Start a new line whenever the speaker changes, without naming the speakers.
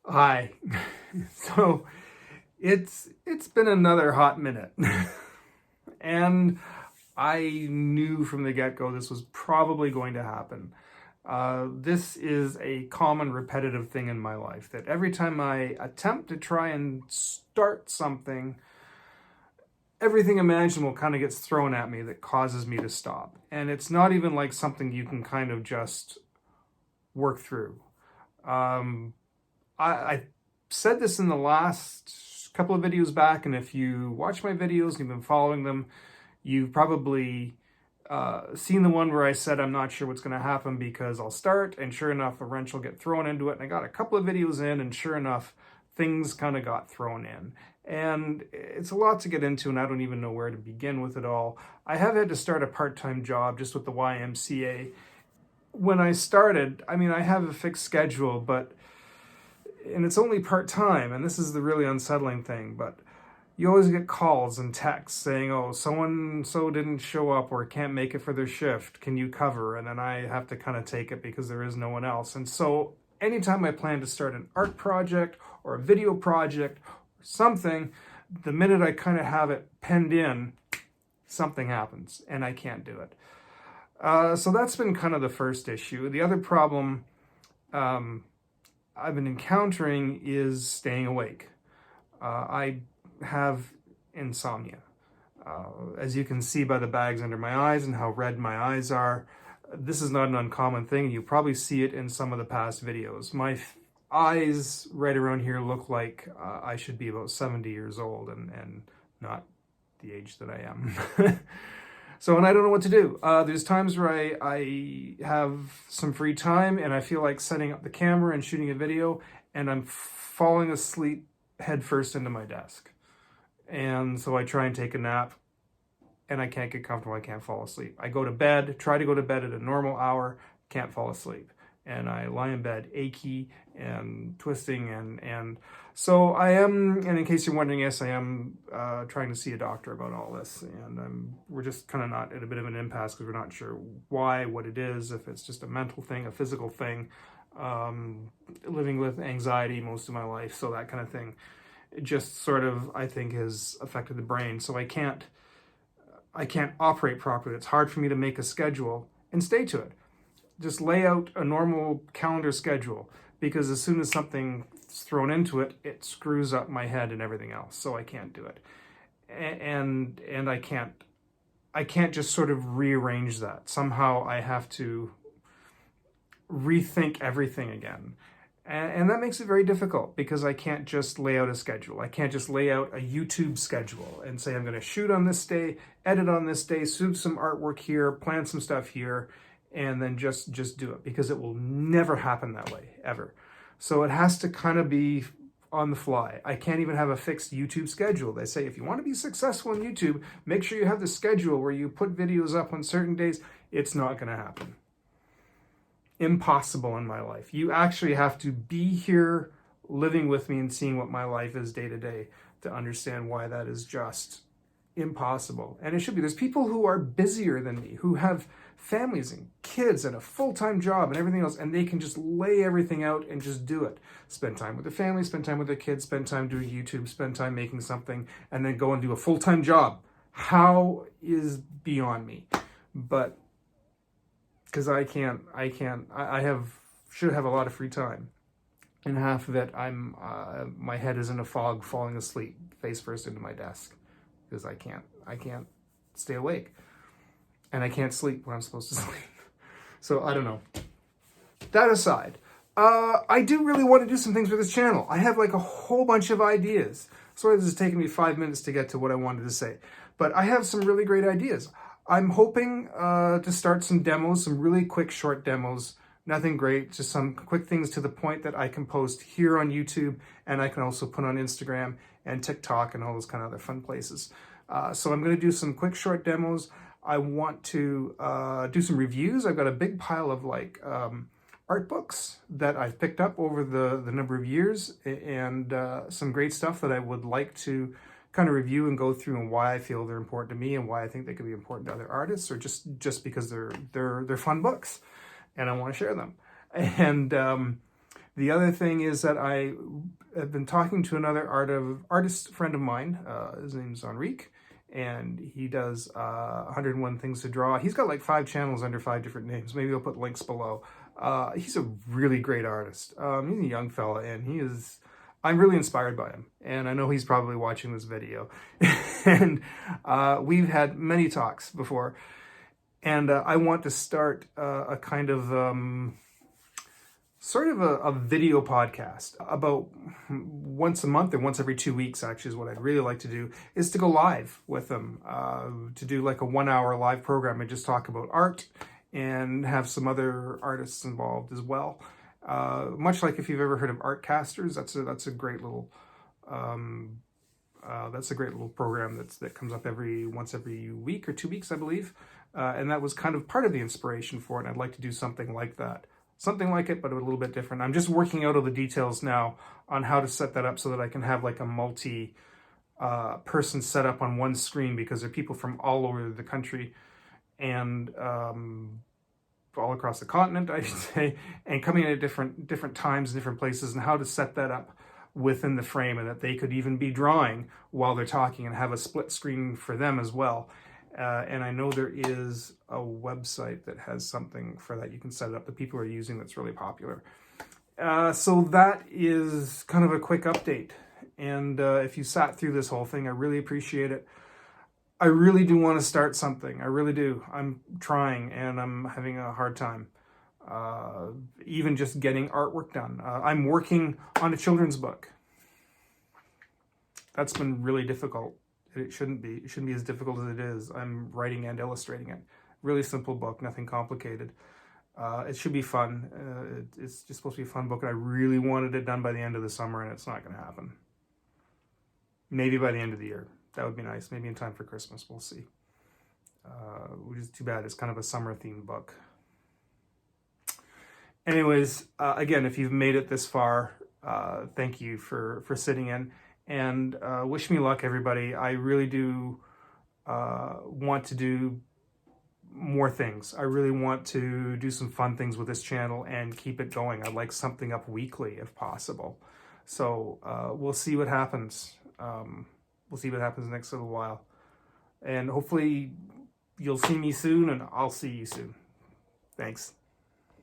Hi. So it's been another hot minute. And I knew from the get-go this was probably going to happen. This is a common repetitive thing in my life that every time I attempt to try and start something, everything imaginable kind of gets thrown at me that causes me to stop. And it's not even like something you can kind of just work through. Um, I said this in the last couple of videos back, and if you watch my videos and you've been following them, you've probably seen the one where I said I'm not sure what's going to happen because I'll start, and sure enough, a wrench will get thrown into it. And I got a couple of videos in, and sure enough, things kind of got thrown in. And it's a lot to get into, and I don't even know where to begin with it all. I have had to start a part-time job just with the YMCA. When I started, I mean, I have a fixed schedule, and it's only part-time, and this is the really unsettling thing, but you always get calls and texts saying, oh, so-and-so didn't show up or can't make it for their shift. Can you cover? And then I have to kind of take it because there is no one else. And so anytime I plan to start an art project or a video project or something, the minute I kind of have it penned in, something happens and I can't do it. So that's been kind of the first issue. The other problem I've been encountering is staying awake. I have insomnia. As you can see by the bags under my eyes and how red my eyes are, this is not an uncommon thing. You probably see it in some of the past videos. My eyes right around here look like I should be about 70 years old and not the age that I am. So, and I don't know what to do. There's times where I have some free time and I feel like setting up the camera and shooting a video, and I'm falling asleep head first into my desk. And so I try and take a nap, and I can't get comfortable. I can't fall asleep. I go to bed, try to go to bed at a normal hour, can't fall asleep. And I lie in bed achy and twisting, and so I am, and in case you're wondering, yes, I am trying to see a doctor about all this, and we're just kind of not at a bit of an impasse because we're not sure why, what it is, if it's just a mental thing, a physical thing, living with anxiety most of my life, so that kind of thing. It just sort of, I think, has affected the brain, so I can't operate properly. It's hard for me to make a schedule and stay to it. Just lay out a normal calendar schedule, because as soon as something's thrown into it, it screws up my head and everything else. So I can't do it, and I can't just sort of rearrange that. Somehow I have to rethink everything again. And that makes it very difficult because I can't just lay out a schedule. I can't just lay out a YouTube schedule and say I'm going to shoot on this day, edit on this day, shoot some artwork here, plan some stuff here, and then just do it, because it will never happen that way, ever. So it has to kind of be on the fly. I can't even have a fixed YouTube schedule. They say if you want to be successful on YouTube, make sure you have the schedule where you put videos up on certain days. It's not going to happen. Impossible in my life. You actually have to be here living with me and seeing what my life is day to day to understand why that is just impossible. And it should be. There's people who are busier than me, who have families and kids and a full-time job and everything else, and they can just lay everything out and just do it. Spend time with their family, spend time with their kids, spend time doing YouTube, spend time making something, and then go and do a full-time job. How is beyond me. But because I should have a lot of free time, and half of it my head is in a fog, falling asleep face first into my desk, because I can't stay awake, and I can't sleep when I'm supposed to sleep. So I don't know. That aside, I do really want to do some things with this channel. I have like a whole bunch of ideas. Sorry, this is taking me 5 minutes to get to what I wanted to say, but I have some really great ideas. I'm hoping to start some demos, some really quick short demos, nothing great, just some quick things to the point that I can post here on YouTube, and I can also put on Instagram and TikTok and all those kind of other fun places. So I'm going to do some quick short demos. I want to do some reviews. I've got a big pile of like art books that I've picked up over the number of years, and some great stuff that I would like to kind of review and go through, and why I feel they're important to me and why I think they could be important to other artists, or just because they're fun books and I want to share them. And The other thing is that I have been talking to another artist friend of mine. His name's Enrique, and he does 101 Things to Draw. He's got like 5 channels under 5 different names. Maybe I'll put links below. He's a really great artist. He's a young fella, and I'm really inspired by him. And I know he's probably watching this video. And we've had many talks before. And I want to start a kind of sort of a video podcast about once a month or once every 2 weeks, actually, is what I'd really like to do, is to go live with them, to do like a 1-hour live program and just talk about art and have some other artists involved as well. Much like if you've ever heard of Artcasters, that's a great little program that comes up once every week or 2 weeks, I believe. And that was kind of part of the inspiration for it. And I'd like to do something like that. Something like it, but a little bit different. I'm just working out all the details now on how to set that up so that I can have like a multi-person set up on one screen, because there are people from all over the country and all across the continent, I should say, and coming in at different times, different places, and how to set that up within the frame, and that they could even be drawing while they're talking and have a split screen for them as well. And I know there is a website that has something for that. You can set it up. The people are using that's really popular. So that is kind of a quick update. And if you sat through this whole thing, I really appreciate it. I really do want to start something. I really do. I'm trying, and I'm having a hard time. Even just getting artwork done. I'm working on a children's book. That's been really difficult. It shouldn't be. It shouldn't be as difficult as it is. I'm writing and illustrating it. Really simple book, nothing complicated. It should be fun. It's just supposed to be a fun book, and I really wanted it done by the end of the summer, and it's not going to happen. Maybe by the end of the year. That would be nice. Maybe in time for Christmas. We'll see. Which is too bad. It's kind of a summer-themed book. Anyways, again, if you've made it this far, thank you for sitting in. And wish me luck, everybody. I really do want to do more things. I really want to do some fun things with this channel and keep it going. I'd like something up weekly if possible. So we'll see what happens. We'll see what happens next little while. And hopefully you'll see me soon, and I'll see you soon. Thanks.